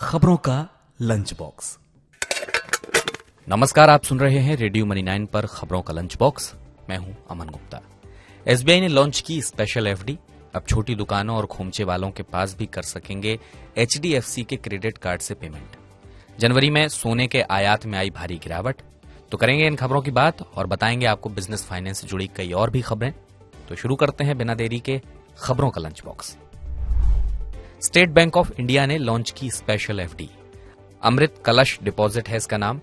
खबरों का lunch box. नमस्कार, आप सुन रहे हैं रेडियो मनी 9 पर खबरों का लंच बॉक्स। मैं हूं अमन गुप्ता। एसबीआई ने लॉन्च की स्पेशल एफडी। अब छोटी दुकानों और खोमचे वालों के पास भी कर सकेंगे एचडीएफसी के क्रेडिट कार्ड से पेमेंट। जनवरी में सोने के आयात में आई भारी गिरावट। तो करेंगे इन खबरों की बात और बताएंगे आपको बिजनेस फाइनेंस से जुड़ी कई और भी खबरें। तो शुरू करते हैं बिना देरी के खबरों का lunch box. State bank of India ने लॉन्च की स्पेशल एफडी। अमृत कलश डिपॉजिट है इसका नाम।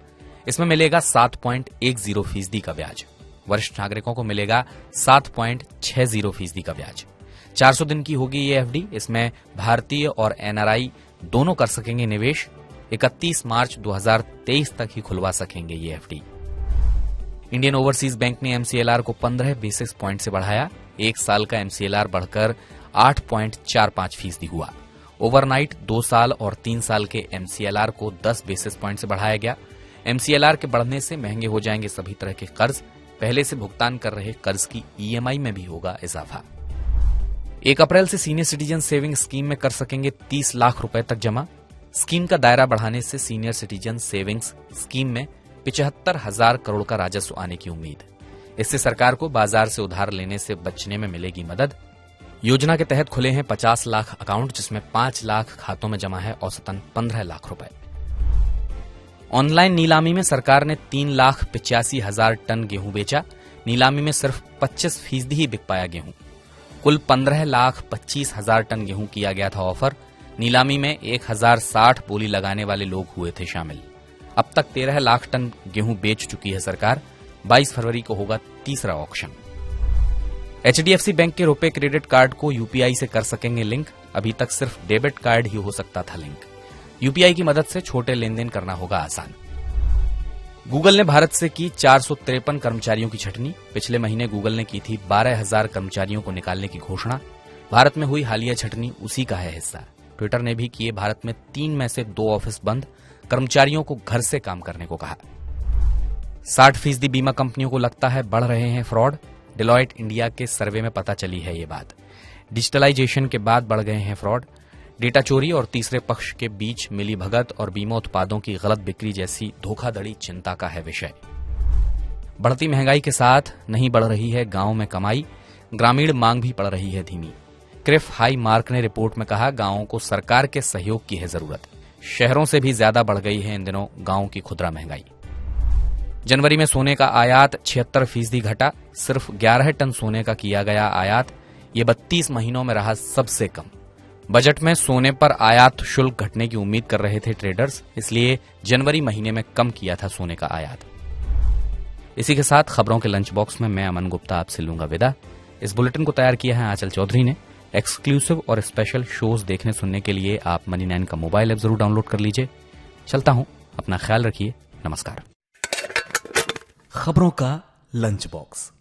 इसमें मिलेगा 7.10% का ब्याज। वरिष्ठ नागरिकों को मिलेगा 7.60% का ब्याज। 400 दिन की होगी ये एफडी। इसमें भारतीय और एनआरआई दोनों कर सकेंगे निवेश। 31 मार्च 2023 तक ही खुलवा सकेंगे ये एफडी। इंडियन ओवरसीज बैंक ने एमसीएलआर को 15 बेसिस पॉइंट से बढ़ाया। एक साल का एमसीएलआर बढ़कर 8.45% हुआ। ओवरनाइट 2 साल और 3 साल के एमसीएलआर को 10 बेसिस पॉइंट से बढ़ाया गया। एमसीएलआर के बढ़ने से महंगे हो जाएंगे सभी तरह के कर्ज। पहले से भुगतान कर रहे कर्ज की ईएमआई में भी होगा इजाफा। 1 अप्रैल से सीनियर सिटीजन सेविंग स्कीम में कर सकेंगे 30 लाख रुपए तक जमा। स्कीम का दायरा बढ़ाने से सीनियर सिटीजन सेविंग्स स्कीम में 75,000 करोड़ का राजस्व आने की उम्मीद। इससे सरकार को बाजार से उधार लेने से बचने में मिलेगी मदद। योजना के तहत खुले हैं 50 लाख अकाउंट, जिसमें 5 लाख खातों में जमा है औसतन 15 लाख रुपए। ऑनलाइन नीलामी में सरकार ने 3,85,000 टन गेहूं बेचा। नीलामी में सिर्फ 25% ही बिक पाया गेहूं। कुल 15,25,000 टन गेहूं किया गया था ऑफर। नीलामी में 1,060 बोली लगाने वाले लोग हुए थे शामिल। अब तक 13 लाख टन गेहूं बेच चुकी है सरकार। 22 फरवरी को होगा तीसरा ऑक्शन। एचडीएफसी बैंक के रुपए क्रेडिट कार्ड को यूपीआई से कर सकेंगे लिंक। अभी तक सिर्फ डेबिट कार्ड ही हो सकता था लिंक। यूपीआई की मदद से छोटे लेन देन करना होगा आसान। गूगल ने भारत से की 453 कर्मचारियों की छटनी। पिछले महीने गूगल ने की थी 12,000 कर्मचारियों को निकालने की घोषणा। भारत में हुई हालिया छटनी उसी का है हिस्सा। ट्विटर ने भी किए भारत में 3 में से 2 ऑफिस बंद। कर्मचारियों को घर से काम करने को कहा। 60% बीमा कंपनियों को लगता है बढ़ रहे हैं फ्रॉड। डेलॉयट इंडिया के सर्वे में पता चली है ये बात। डिजिटलाइजेशन के बाद बढ़ गए हैं फ्रॉड। डेटा चोरी और तीसरे पक्ष के बीच मिली भगत और बीमा उत्पादों की गलत बिक्री जैसी धोखाधड़ी चिंता का है विषय। बढ़ती महंगाई के साथ नहीं बढ़ रही है गांव में कमाई। ग्रामीण मांग भी पड़ रही है धीमी। क्रिफ हाई मार्क ने रिपोर्ट में कहा, गांवों को सरकार के सहयोग की है जरूरत। शहरों से भी ज्यादा बढ़ गई है इन दिनों गांव की खुदरा महंगाई। जनवरी में सोने का आयात 76% घटा। सिर्फ 11 टन सोने का किया गया आयात। ये 32 महीनों में रहा सबसे कम। बजट में सोने पर आयात शुल्क घटने की उम्मीद कर रहे थे ट्रेडर्स, इसलिए जनवरी महीने में कम किया था सोने का आयात। इसी के साथ खबरों के लंच बॉक्स में मैं अमन गुप्ता आपसे लूंगा विदा। इस बुलेटिन को तैयार किया है आंचल चौधरी ने। एक्सक्लूसिव और स्पेशल शोज देखने सुनने के लिए आप मनी 9 का मोबाइल ऐप जरूर डाउनलोड कर लीजिए। चलता हूं, अपना ख्याल रखिए। नमस्कार। खबरों का लंच बॉक्स।